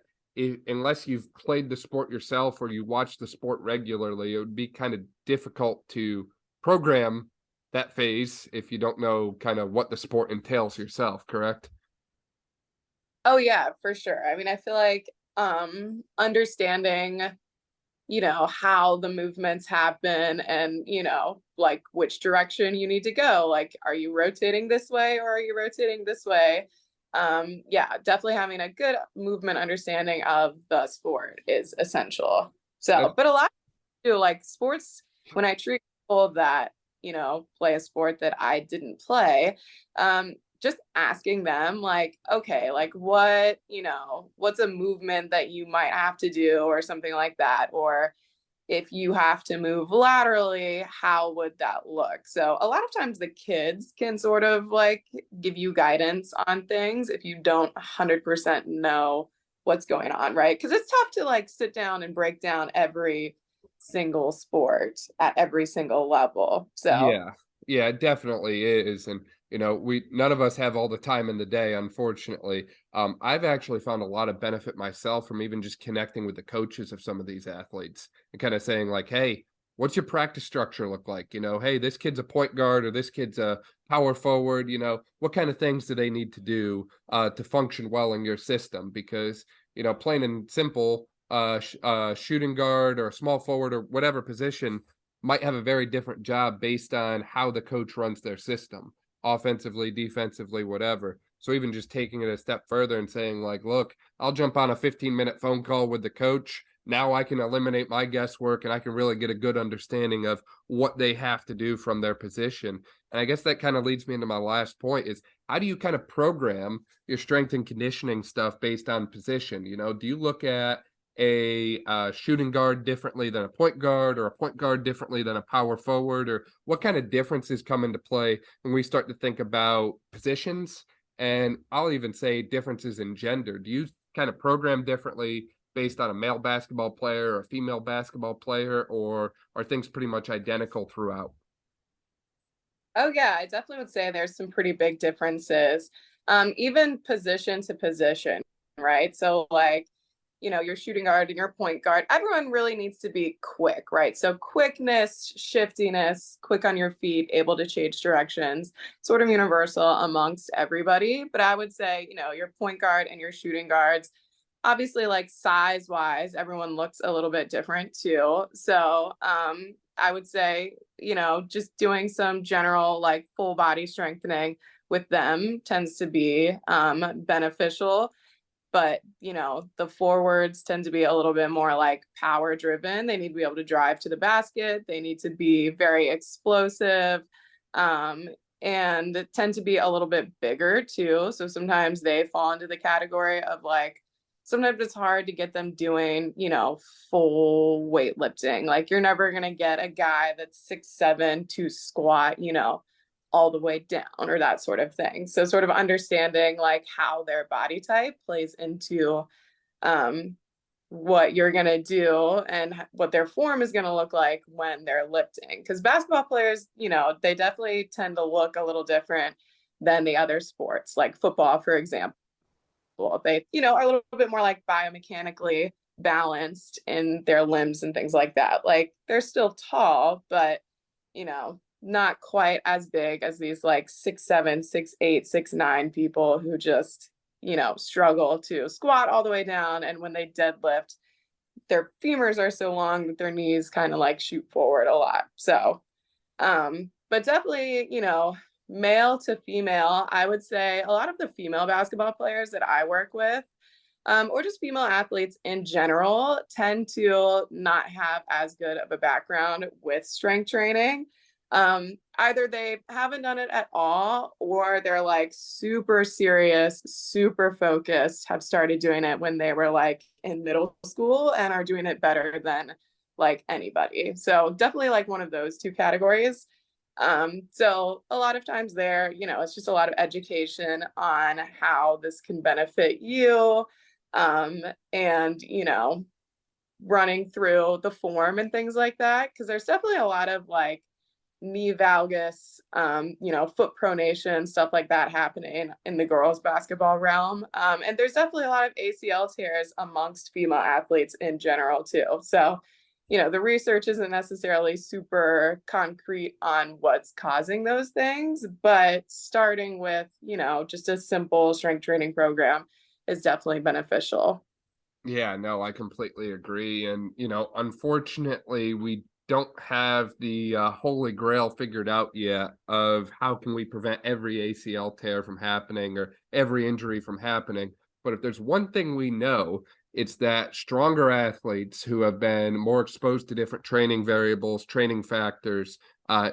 Speaker 1: unless you've played the sport yourself or you watch the sport regularly, it would be kind of difficult to program that phase if you don't know kind of what the sport entails yourself, correct?
Speaker 2: Oh yeah, for sure. I mean, I feel like understanding, how the movements happen, and, like which direction you need to go. Like, are you rotating this way or are you rotating this way? Yeah, definitely having a good movement understanding of the sport is essential. So,
Speaker 1: That
Speaker 2: but a lot of like sports, when I treat people that, play a sport that I didn't play, just asking them like, okay, like what's a movement that you might have to do or something like that, or if you have to move laterally, how would that look? So a lot of times the kids can sort of like give you guidance on things if you don't 100% know what's going on, right? Because it's tough to like sit down and break down every single sport at every single level. So
Speaker 1: Yeah. Yeah, it definitely is. And we none of us have all the time in the day, unfortunately. I've actually found a lot of benefit myself from even just connecting with the coaches of some of these athletes and kind of saying like, "Hey, what's your practice structure look like? Hey, this kid's a point guard or this kid's a power forward, what kind of things do they need to do to function well in your system?" Because, plain and simple, shooting guard or a small forward or whatever position might have a very different job based on how the coach runs their system, offensively, defensively, whatever. So even just taking it a step further and saying like, look, I'll jump on a 15-minute phone call with the coach. Now I can eliminate my guesswork and I can really get a good understanding of what they have to do from their position. And I guess that kind of leads me into my last point is, how do you kind of program your strength and conditioning stuff based on position? Do you look at a shooting guard differently than a point guard, or a point guard differently than a power forward, or what kind of differences come into play when we start to think about positions? And I'll even say differences in gender. Do you kind of program differently based on a male basketball player or a female basketball player, or are things pretty much identical throughout?
Speaker 2: oh yeah, I definitely would say there's some pretty big differences, even position to position, right? So like your shooting guard and your point guard, everyone really needs to be quick, right? So quickness, shiftiness, quick on your feet, able to change directions, sort of universal amongst everybody. But I would say, your point guard and your shooting guards, obviously like size wise, everyone looks a little bit different too. So I would say, just doing some general like full body strengthening with them tends to be beneficial. But the forwards tend to be a little bit more like power driven. They need to be able to drive to the basket. They need to be very explosive, and tend to be a little bit bigger too. So sometimes they fall into the category of like, sometimes it's hard to get them doing full weightlifting. Like you're never going to get a guy that's 6'7" to squat all the way down or that sort of thing. So sort of understanding like how their body type plays into what you're going to do and what their form is going to look like when they're lifting. Because basketball players, they definitely tend to look a little different than the other sports, like football, for example. They, are a little bit more like biomechanically balanced in their limbs and things like that. Like they're still tall, but, not quite as big as these like 6'7", 6'8", 6'9" people who just, struggle to squat all the way down. And when they deadlift, their femurs are so long that their knees kind of like shoot forward a lot. So, but definitely, male to female, I would say a lot of the female basketball players that I work with, or just female athletes in general, tend to not have as good of a background with strength training. Either they haven't done it at all, or they're like super serious, super focused, have started doing it when they were like in middle school and are doing it better than like anybody. So definitely like one of those two categories. So a lot of times there, it's just a lot of education on how this can benefit you. And, running through the form and things like that. Cause there's definitely a lot of like knee valgus, foot pronation, stuff like that happening in the girls basketball realm. And there's definitely a lot of ACL tears amongst female athletes in general too. So, the research isn't necessarily super concrete on what's causing those things, but starting with, just a simple strength training program is definitely beneficial.
Speaker 1: Yeah, no, I completely agree. And, unfortunately, we don't have the holy grail figured out yet of how can we prevent every ACL tear from happening or every injury from happening. But if there's one thing we know, it's that stronger athletes who have been more exposed to different training variables, training factors,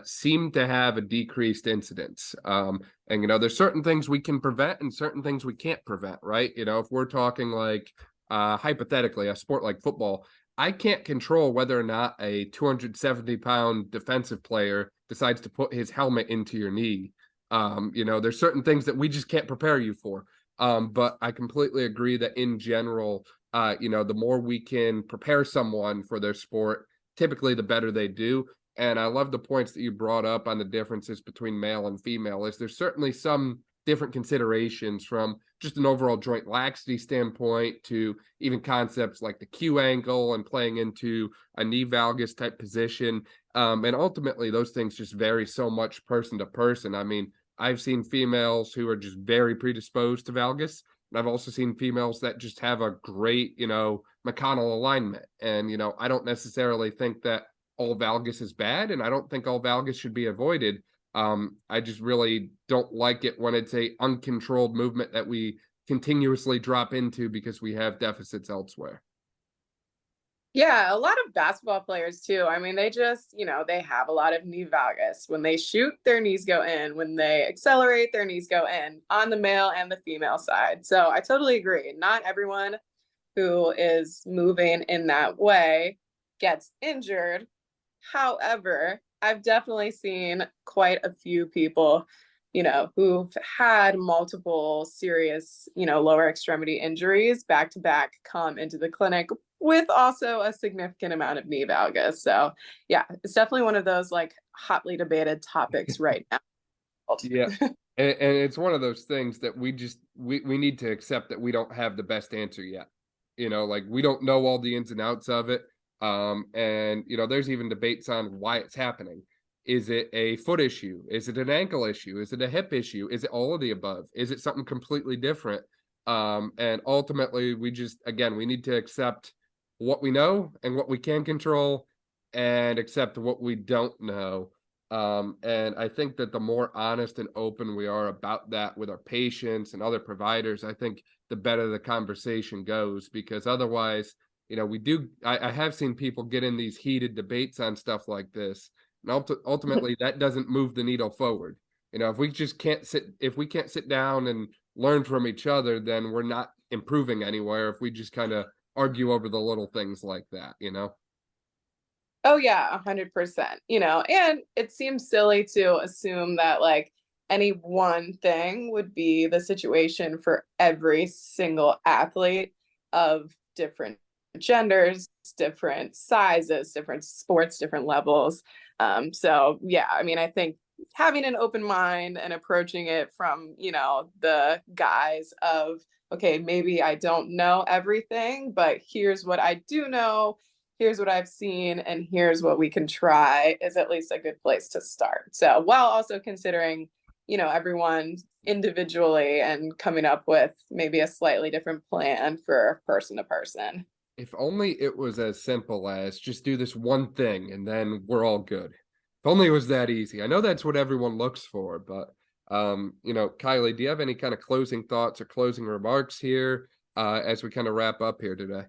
Speaker 1: seem to have a decreased incidence. And, there's certain things we can prevent and certain things we can't prevent, right? If we're talking like hypothetically, a sport like football, I can't control whether or not a 270-pound defensive player decides to put his helmet into your knee. There's certain things that we just can't prepare you for. But I completely agree that in general, the more we can prepare someone for their sport, typically the better they do. And I love the points that you brought up on the differences between male and female. There's certainly some different considerations from just an overall joint laxity standpoint to even concepts like the Q angle and playing into a knee valgus type position. And ultimately, those things just vary so much person to person. I mean, I've seen females who are just very predisposed to valgus. And I've also seen females that just have a great, McConnell alignment. And, I don't necessarily think that all valgus is bad, and I don't think all valgus should be avoided. I just really don't like it when it's a uncontrolled movement that we continuously drop into because we have deficits elsewhere.
Speaker 2: Yeah, a lot of basketball players too. I mean, they just, they have a lot of knee valgus. When they shoot, their knees go in. When they accelerate, their knees go in on the male and the female side. So I totally agree. Not everyone who is moving in that way gets injured. However, I've definitely seen quite a few people, who've had multiple serious, lower extremity injuries back to back come into the clinic with also a significant amount of knee valgus. So yeah, it's definitely one of those like hotly debated topics right now.
Speaker 1: Yeah. And it's one of those things that we need to accept that we don't have the best answer yet. Like we don't know all the ins and outs of it. And there's even debates on why it's happening. Is it a foot issue? Is it an ankle issue? Is it a hip issue? Is it all of the above? Is it something completely different? And ultimately we need to accept what we know and what we can control and accept what we don't know. And I think that the more honest and open we are about that with our patients and other providers, I think the better the conversation goes, because otherwise, I have seen people get in these heated debates on stuff like this. And ultimately that doesn't move the needle forward. If we can't sit down and learn from each other, then we're not improving anywhere if we just kind of argue over the little things like that.
Speaker 2: Oh yeah, 100%. And it seems silly to assume that like any one thing would be the situation for every single athlete of different genders, different sizes, different sports, different levels. So yeah, I mean, I think having an open mind and approaching it from, the guise of, okay, maybe I don't know everything, but here's what I do know, here's what I've seen, and here's what we can try is at least a good place to start. So while also considering, everyone individually and coming up with maybe a slightly different plan for person to person.
Speaker 1: If only it was as simple as just do this one thing and then we're all good. If only it was that easy. I know that's what everyone looks for, but Kylie, do you have any kind of closing thoughts or closing remarks here as we kind of wrap up here today?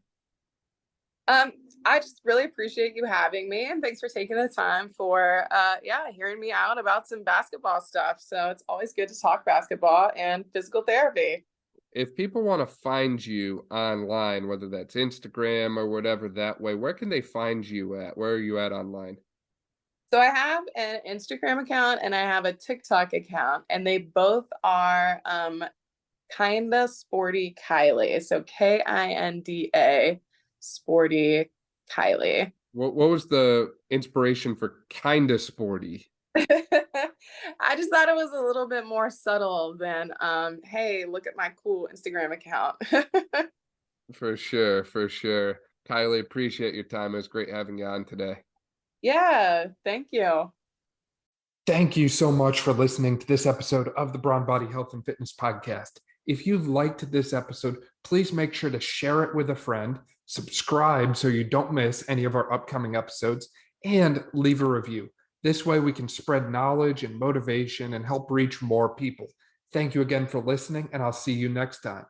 Speaker 2: I just really appreciate you having me, and thanks for taking the time for hearing me out about some basketball stuff. So it's always good to talk basketball and physical therapy.
Speaker 1: If people want to find you online, whether that's Instagram or whatever that way, where can they find you at? Where are you at online?
Speaker 2: So I have an Instagram account and I have a TikTok account, and they both are kinda sporty Kylie. So KINDA sporty Kylie.
Speaker 1: What was the inspiration for kinda sporty?
Speaker 2: I just thought it was a little bit more subtle than hey, look at my cool Instagram account.
Speaker 1: For sure, for sure. Kylie, appreciate your time. It was great having you on today.
Speaker 2: Yeah, thank you.
Speaker 1: Thank you so much for listening to this episode of the Brawn Body Health and Fitness Podcast. If you liked this episode, please make sure to share it with a friend, subscribe so you don't miss any of our upcoming episodes, and leave a review. This way we can spread knowledge and motivation and help reach more people. Thank you again for listening, and I'll see you next time.